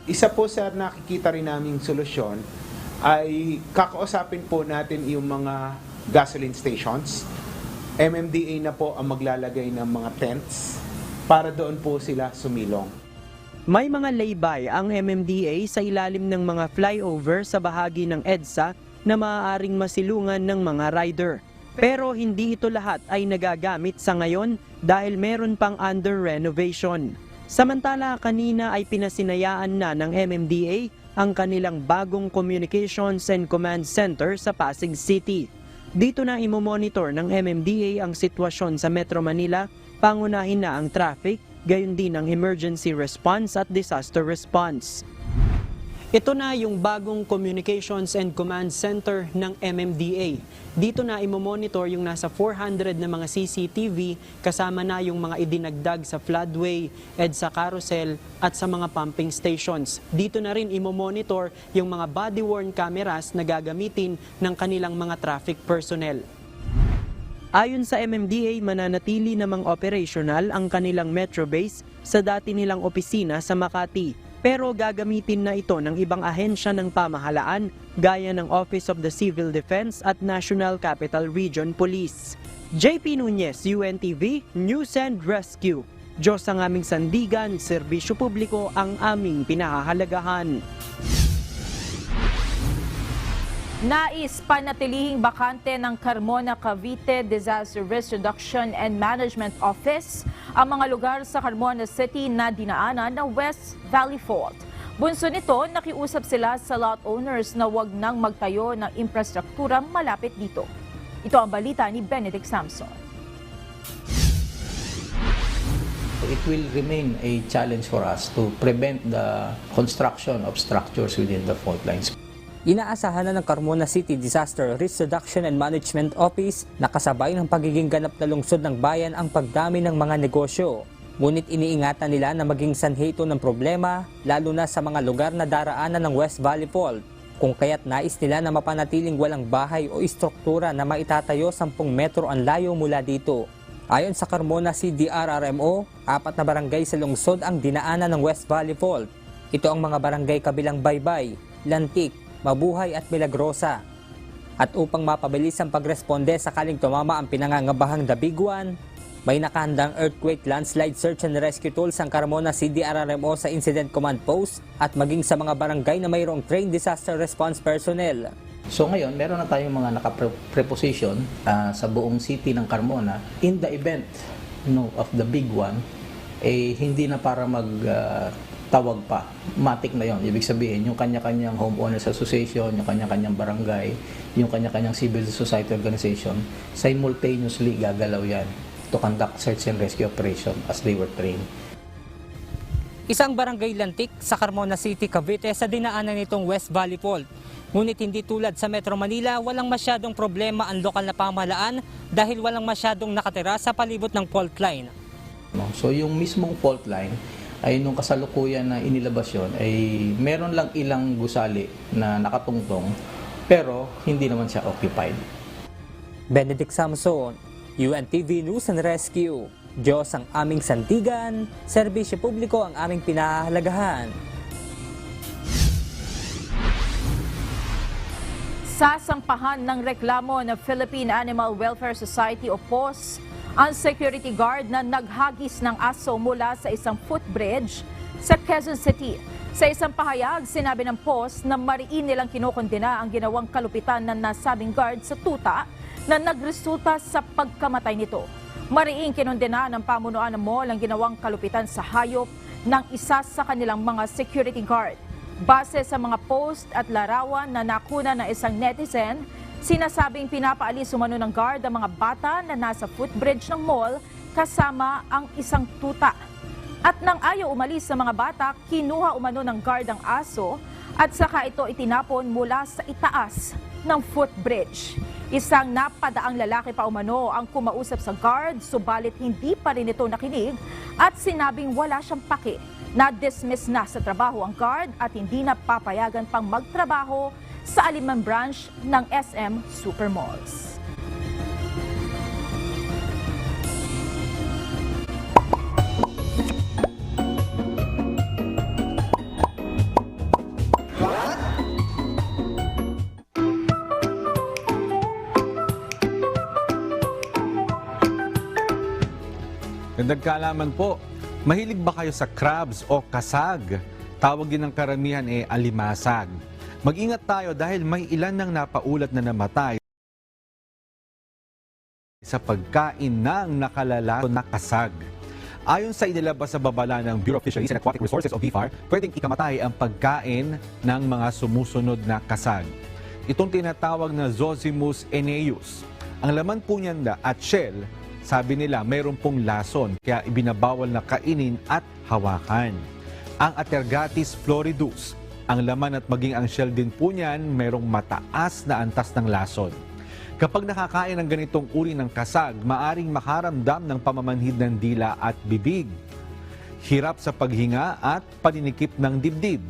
Isa po sir, nakikita rin naming solusyon ay kakausapin po natin yung mga gasoline stations. MMDA na po ang maglalagay ng mga tents para doon po sila sumilong. May mga laybay ang MMDA sa ilalim ng mga flyover sa bahagi ng EDSA na maaaring masilungan ng mga rider. Pero hindi ito lahat ay nagagamit sa ngayon dahil meron pang under renovation. Samantala kanina ay pinasinayaan na ng MMDA ang kanilang bagong Communications and Command Center sa Pasig City. Dito na imomonitor ng MMDA ang sitwasyon sa Metro Manila, pangunahin na ang traffic, gayon din ang emergency response at disaster response. Ito na yung bagong Communications and Command Center ng MMDA. Dito na imomonitor yung nasa 400 na mga CCTV kasama na yung mga idinagdag sa floodway, EDSA carousel at sa mga pumping stations. Dito na rin imomonitor yung mga body-worn cameras na gagamitin ng kanilang mga traffic personnel. Ayon sa MMDA, mananatili namang operational ang kanilang metro base sa dati nilang opisina sa Makati. Pero gagamitin na ito ng ibang ahensya ng pamahalaan gaya ng Office of the Civil Defense at National Capital Region Police. JP Nunez, UNTV, News and Rescue. Diyos ang aming sandigan, serbisyo publiko ang aming pinahahalagahan. Nais panatilihing bakante ng Carmona Cavite Disaster Risk Reduction and Management Office ang mga lugar sa Carmona City na dinaanan ng West Valley Fault. Bunso nito, nakiusap sila sa lot owners na huwag nang magtayo ng infrastruktura malapit dito. Ito ang balita ni Benedict Samson. It will remain a challenge for us to prevent the construction of structures within the fault lines. Inaasahan na ng Carmona City Disaster Risk Reduction and Management Office na kasabay ng pagiging ganap na lungsod ng bayan ang pagdami ng mga negosyo. Ngunit iniingatan nila na maging sanhi ito ng problema, lalo na sa mga lugar na daraanan ng West Valley Fault, kung kaya't nais nila na mapanatiling walang bahay o istruktura na maitatayo 10 metro ang layo mula dito. Ayon sa Carmona CDRRMO, 4 na barangay sa lungsod ang dinaanan ng West Valley Fault. Ito ang mga barangay kabilang Baybay, Lantik, Mabuhay at Milagrosa. At upang mapabilis ang pagresponde sakaling tumama ang pinangangabahang The Big One, may nakahandang earthquake landslide search and rescue tools ang Carmona CDRRMO sa Incident Command Post at maging sa mga barangay na mayroong trained disaster response personnel. So ngayon, meron na tayong mga naka-preposition sa buong city ng Carmona. In the event of the Big One, hindi na para tawag pa. Matik na yon. Ibig sabihin, yung kanya-kanyang homeowners association, yung kanya-kanyang barangay, yung kanya-kanyang civil society organization, simultaneously gagalaw yan to conduct search and rescue operation as they were trained. Isang barangay Lantik sa Carmona City, Cavite sa dinaanan nitong West Valley Fault. Ngunit hindi tulad sa Metro Manila, walang masyadong problema ang lokal na pamahalaan dahil walang masyadong nakatira sa palibot ng fault line. So yung mismong fault line, ay nung kasalukuyan na inilabas yun, ay meron lang ilang gusali na nakatungtong pero hindi naman siya occupied. Benedict Samson, UNTV News and Rescue. Diyos ang aming sandigan, serbisyo publiko ang aming pinahahalagahan. Sasampahan ng reklamo ng Philippine Animal Welfare Society o PAWS ang security guard na naghagis ng aso mula sa isang footbridge sa Quezon City. Sa isang pahayag, sinabi ng PAWS na mariin nilang kinokondena ang ginawang kalupitan ng nasabing guard sa tuta na nagresulta sa pagkamatay nito. Mariing kinondena ng pamunuan ng mall ang ginawang kalupitan sa hayop ng isa sa kanilang mga security guard. Base sa mga post at larawan na nakuna ng isang netizen, sinasabing pinapaalis umano ng guard ang mga bata na nasa footbridge ng mall kasama ang isang tuta. At nang ayaw umalis sa mga bata, kinuha umano ng guard ang aso at saka ito itinapon mula sa itaas ng footbridge. Isang napadaang lalaki pa umano ang kumausap sa guard, subalit hindi pa rin ito nakinig at sinabing wala siyang pake. Na-dismiss na sa trabaho ang guard at hindi na papayagan pang magtrabaho sa Aliman branch ng SM Supermalls. Nagkaalaman po, mahilig ba kayo sa crabs o kasag? Tawag din ng karamihan alimasag. Mag-ingat tayo dahil may ilan nang napaulat na namatay sa pagkain ng nakalalason na kasag. Ayon sa inilabas sa babala ng Bureau of Fisheries and Aquatic Resources o BFAR, pwedeng ikamatay ang pagkain ng mga sumusunod na kasag. Itong tinatawag na Zosimus eneus. Ang laman po niyan at shell, sabi nila mayroon pong lason kaya ibinabawal na kainin at hawakan. Ang Atergatis floridus Ang laman at maging ang shell din po niyan merong mataas na antas ng lason. Kapag nakakain ng ganitong uri ng kasag, maaring makaramdam ng pamamanhid ng dila at bibig, hirap sa paghinga at paninikip ng dibdib,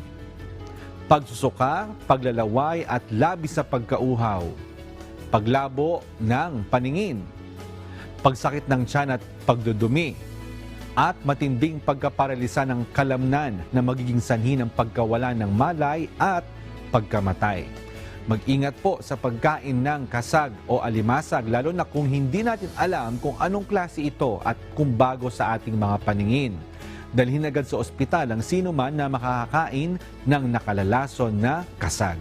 pagsusuka, paglalaway at labis sa pagkauhaw, paglabo ng paningin, pagsakit ng tiyan at pagdudumi, at matinding pagkaparalisa ng kalamnan na magiging sanhi ng pagkawala ng malay at pagkamatay. Mag-ingat po sa pagkain ng kasag o alimasag, lalo na kung hindi natin alam kung anong klase ito at kung bago sa ating mga paningin. Dalhin agad sa ospital ang sino man na makakakain ng nakalalason na kasag.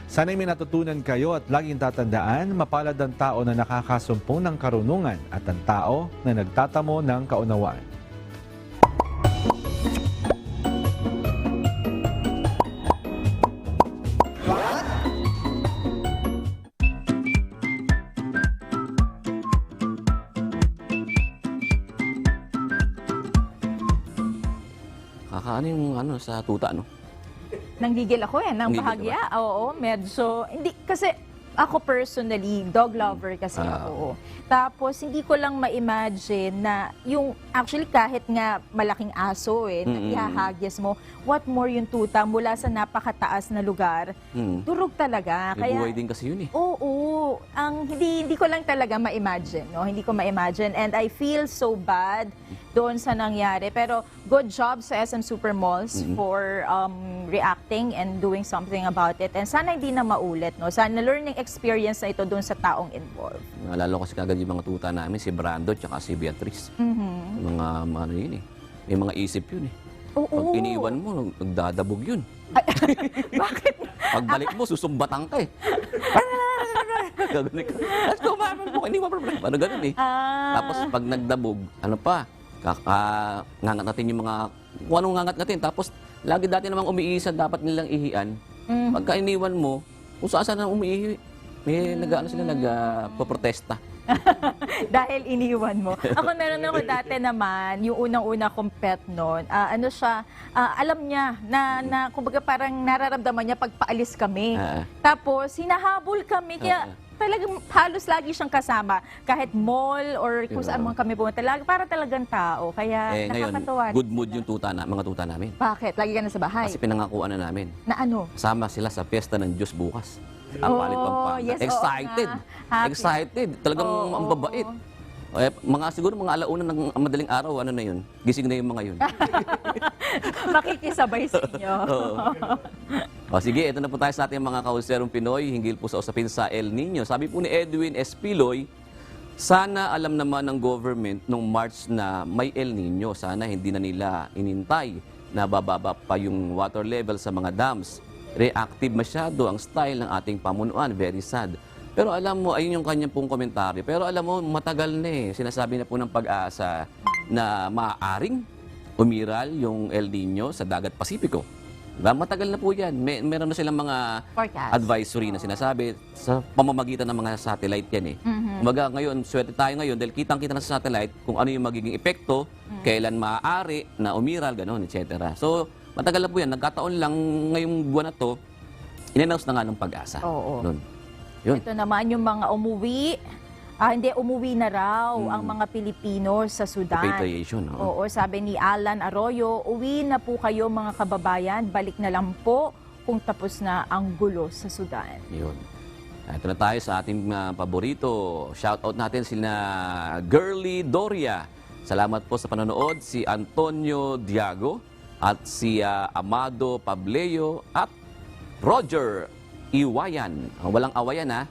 Sana'y may natutunan kayo at laging tatandaan, mapalad ang tao na nakakasumpong ng karunungan at ang tao na nagtatamo ng kaunawaan. Kakaano yung sa tuta, no? Nanggigil ako ng Nanggigil bahagya. Oo, medyo. Hindi, kasi ako personally, dog lover kasi ako. Tapos, hindi ko lang ma-imagine na yung, actually kahit nga malaking aso na ihahagyas mo, what more yung tuta mula sa napakataas na lugar, durog talaga. May buhay din kasi yun eh. Oo, hindi ko lang talaga ma-imagine, no? Hindi ko ma-imagine, and I feel so bad doon sa nangyari. Pero good job sa SM Supermalls for reacting and doing something about it. And sana hindi na maulit, no? Sana learning experience na ito doon sa taong involved. Lalo kasi kagad yung mga tuta namin, si Brando at si Beatrice. Mga ano yun eh. May mga isip yun eh. Pag iniwan mo, nagdadabog yun. Bakit? Pagbalik mo, susumbatan ka eh. Gagawin ka. Let's go, man. Ano ganun eh. Tapos pag nagdabog, ano pa, ngangat natin yung mga, kung anong ngangat natin. Tapos lagi dati namang umiisan, dapat nilang ihian. Pagka iniwan mo, kung saan na umiihi, may nagpo-protesta. Dahil iniwan mo. Ako meron ako dati naman, yung unang-una kong pet noon, ano siya, alam niya na kumbaga parang nararamdaman niya pag paalis kami. Tapos hinahabol kami, kaya talagang halos lagi siyang kasama. Kahit mall or kung saan man kami pumunta, para talagang tao. Kaya nakakatuwa. Ngayon, good mood yung mga tuta namin. Bakit? Lagi ka na sa bahay? Kasi pinangakuan na namin. Na ano? Kasama sila sa Piyesta ng Diyos bukas. Palit Pampanga. Yes, excited. Excited. Talagang ang babait. Siguro mga alauna ng madaling araw, ano na yun? Gising na yung mga yun. Makikisabay sa inyo. Sige, ito na po tayo sa ating mga kauserong Pinoy, hinggil po sa usapin sa El Nino. Sabi po ni Edwin Espiloy, sana alam naman ng government nung March na may El Nino. Sana hindi na nila inintay na bababa pa yung water level sa mga dams. Reactive masyado ang style ng ating pamunuan. Very sad. Pero alam mo, ayun yung kanyang pong komentaryo. Pero alam mo, matagal na eh. Sinasabi na po ng Pag-asa na maaaring umiral yung El Nino sa dagat Pasipiko. Diba? Matagal na po yan. Meron na silang mga advisory na sinasabi sa pamamagitan ng mga satellite yan eh. Kumbaga ngayon, swerte tayo ngayon dahil kitang-kita na sa satellite kung ano yung magiging epekto, kailan maaari na umiral, gano'n, etc. So, matagal na po yan. Nagkataon lang ngayong buwan na to, in-announce na nga ng Pag-asa. Oo. Yun. Ito naman yung mga umuwi na raw ang mga Pilipino sa Sudan. Repatriation. Oo, sabi ni Alan Arroyo, uwi na po kayo mga kababayan, balik na lang po kung tapos na ang gulo sa Sudan. Yun. Ito na tayo sa ating paborito. Shoutout natin sila Girly Doria. Salamat po sa panonood. Si Antonio Diago at si Amado Pableo at Roger Iwayan. Walang awayan ha.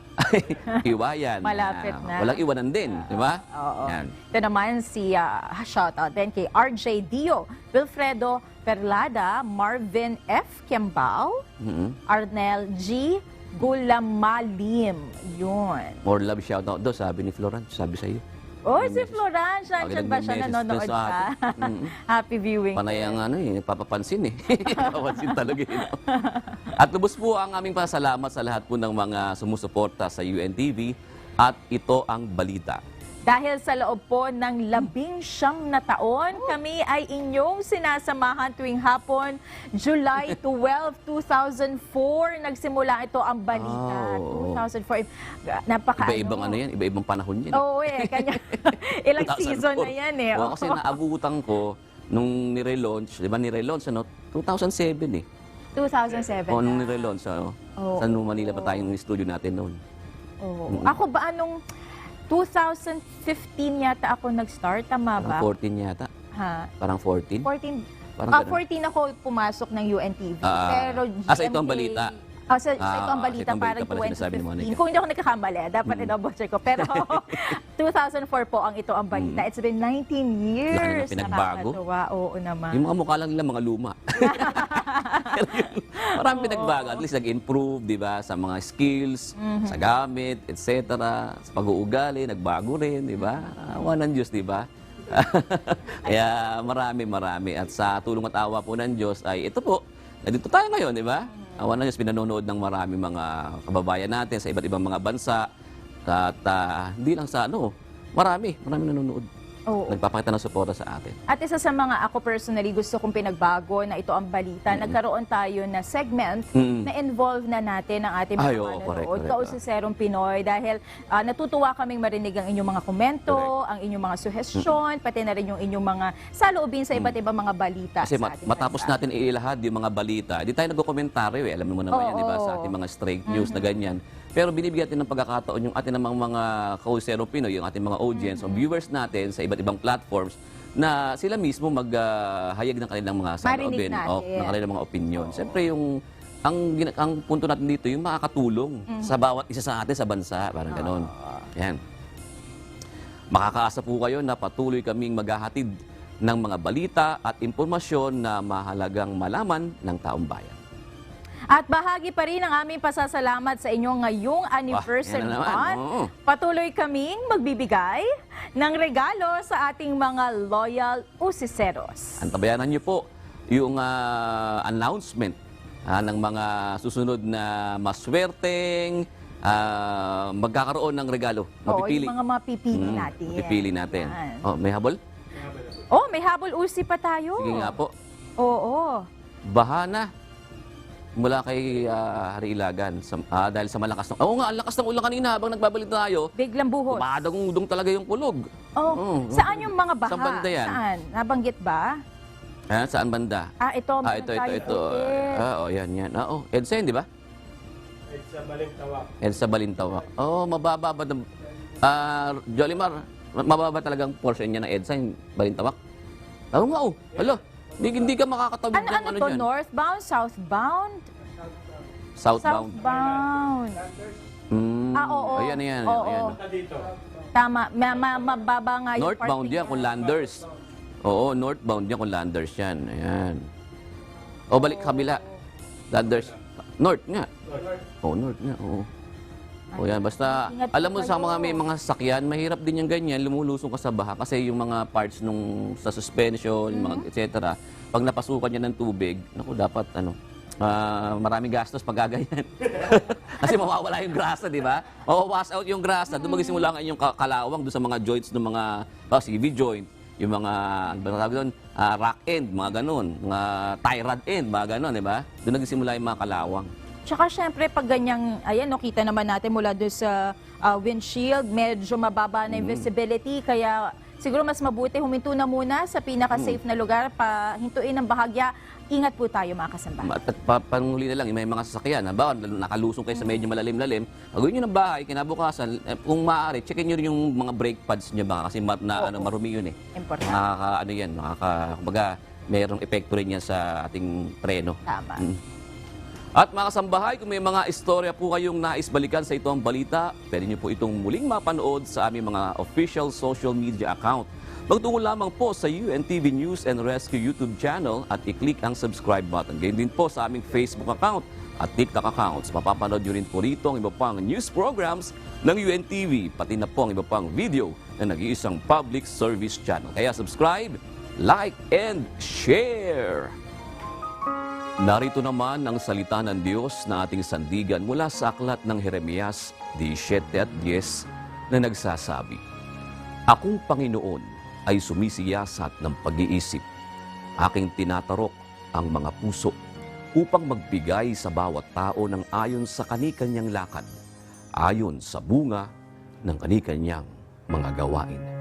Iwayan. Malapit na. Walang iwanan din. Di ba? Oo. Yan. Ito naman si shoutout din kay RJ Dio, Wilfredo Perlada, Marvin F. Kiambao, Arnel G. Gulamalim. Yun. More love shoutout daw, sabi ni Florence. Sabi sa iyo. Oh, si Florence. Nandiyan ba siya? Nanonood ka? Happy viewing. Panay ang papapansin eh. Papapansin talaga eh. At lubos po ang aming pasalamat sa lahat po ng mga sumusuporta sa UNTV. At ito ang balita. Dahil sa loob po ng 19 na taon, kami ay inyong sinasamahan tuwing hapon, July 12, 2004. Nagsimula ito ang balita. 2004. Iba-ibang ano yan, iba-ibang panahon yan. Oo kanya. Ilang 2004. season na yan Oo, kasi naabutan ko nung nire-launch, di ba nire-launch, 2007 eh. 2007 nung na. nire-launch, Oo. sa Manila pa tayong studio natin noon. Oo. Ako ba anong 2015 yata ako nag-start, tama ba? Parang 14 yata. Ha? Parang 14? 14. Parang ganun. 14 ako pumasok ng UNTV. Pero sa ito ang balita. Sa ito ang balita, parang pala sinasabi ni Monica. 2015. Kung hindi ako nagkakamali, dapat i-double check ko. Pero 2004 po ang ito ang balita. It's been 19 years. Laki na pinagbago. Nakakatuwa. Oo naman. Yung mga mukha lang nila, mga luma. Maraming pinagbago. At least nag-improve, di ba? Sa mga skills, sa gamit, etc. Sa pag-uugali, nagbago rin, di ba? Awa ng Diyos, di ba? Kaya marami. At sa tulong at awa po ng Diyos ay ito po, nandito tayo ngayon, di ba? Awa ng Diyos, pinanonood ng marami mga kababayan natin sa iba't ibang mga bansa. At hindi lang sa marami nanonood. Oo. Nagpapakita ng suporta sa atin. At isa sa mga ako personally gusto kong pinagbago na ito ang balita, nagkaroon tayo na segment na involve na natin ang ating mga manonood, Kausiserong Pinoy, dahil natutuwa kaming marinig ang inyong mga komento, ang inyong mga suhestyon, pati na rin yung inyong mga saloobin sa iba't ibang mga balita. Kasi sa ating matapos natin ilahad yung mga balita, di tayo nagko-komentaryo Alam mo naman yan, di ba? Sa ating mga straight news na ganyan. Pero binibigyan natin ng pagkakataon yung ating namang mga Kauserong Pinoy, yung ating mga audience o viewers natin sa iba't ibang platforms na sila mismo maghayag ng kanilang mga saloobin o ng kanilang mga opinion. Siyempre ang punto natin dito yung makakatulong sa bawat isa sa atin sa bansa, parang gano'n. Yan. Makakaasa po kayo na patuloy kaming maghahatid ng mga balita at impormasyon na mahalagang malaman ng taong bayan. At bahagi pa rin ang aming pasasalamat sa inyo ngayong anniversary month. Patuloy kaming magbibigay ng regalo sa ating mga loyal usiseros. Antabayanan niyo po yung announcement ng mga susunod na maswerteng magkakaroon ng regalo. Mapipili. Oo, yung mga mapipili natin. Mapipili natin. May habol? May habol usi pa tayo. Sige nga po. Oo. Bahana. Mula kay Hari Ilagan dahil sa malakas ng... ang lakas ng ulan kanina habang nagbabalik tayo. Biglang buhos. Dumadagong talaga yung kulog. Saan yung mga baha? Saan banda yan? Saan? Nabanggit ba? Saan banda? Ito. Ito. Yan. EDSA, di ba? EDSA Balintawak. Mababa ba? Jolimar, mababa talagang portion niya ng EDSA, yung Balintawak? Hala. Hindi ka makakatawid ng ano to? Yan. Northbound? Southbound? Southbound. Oo. Ayan. Tama. Mababa nga yung Northbound yan kung landers. Oo, northbound yan kung landers yan. Ayan. Balik kabila. Landers. North nga. North nga. Yan. Basta, alam mo sa mga may mga sasakyan, mahirap din yung ganyan, lumulusong ka sa baha kasi yung mga parts sa suspension, yung mga etc. Pag napasukan niya ng tubig, dapat maraming gastos pag gaganyan. Kasi mawawala yung grasa, di ba? Mawawash out yung grasa. Doon magsisimula nga yung kalawang doon sa mga joints ng mga CV joint, yung mga rack end, mga ganun, mga tie rod end, mga ganun, di ba? Doon nagsisimula yung mga kalawang. Tsaka syempre pag ganyang, kita naman natin mula doon sa windshield, medyo mababa na yung visibility, kaya siguro mas mabuti huminto na muna sa pinaka-safe na lugar, hintuin ng bahagya. Ingat po tayo mga kasambahay. At panghuli na lang, may mga sasakyan, nakalusong kayo sa medyo malalim-lalim, gawin nyo ng bahay, kinabukasan, kung maaari, checkin nyo rin yung mga brake pads nyo ba, kasi marumi yun eh. Importante. Kumbaga, mayroong epekto rin yan sa ating preno. Tama. At mga kasambahay, kung may mga istorya po kayong nais balikan sa itong balita, pwede nyo po itong muling mapanood sa aming mga official social media account. Magtungo lamang po sa UNTV News and Rescue YouTube channel at i-click ang subscribe button. Ganyan din po sa aming Facebook account at TikTok accounts. Mapapanood nyo rin po rito ang iba pang news programs ng UNTV, pati na po ang iba pang video na nag-iisang public service channel. Kaya subscribe, like, and share! Narito naman ang salita ng Diyos na ating sandigan mula sa aklat ng Jeremias 17:10 na nagsasabi, Akong Panginoon ay sumisiyasat ng pag-iisip. Aking tinatarok ang mga puso upang magbigay sa bawat tao ng ayon sa kani-kanyang lakad, ayon sa bunga ng kani-kanyang mga gawain.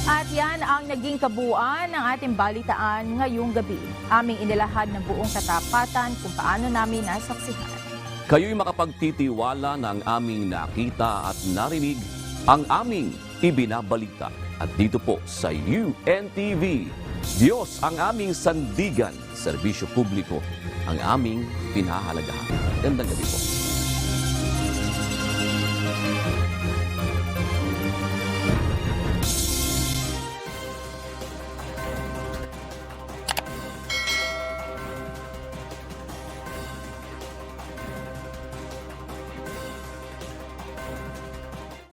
At yan ang naging kabuuan ng ating balitaan ngayong gabi. Aming inilahad ng buong katapatan kung paano namin nasaksihan. Kayo'y makapagtitiwala na ang aming nakita at narinig, ang aming ibinabalita. At dito po sa UNTV, Diyos ang aming sandigan, serbisyo publiko ang aming pinahalagahan. Gandang gabi po.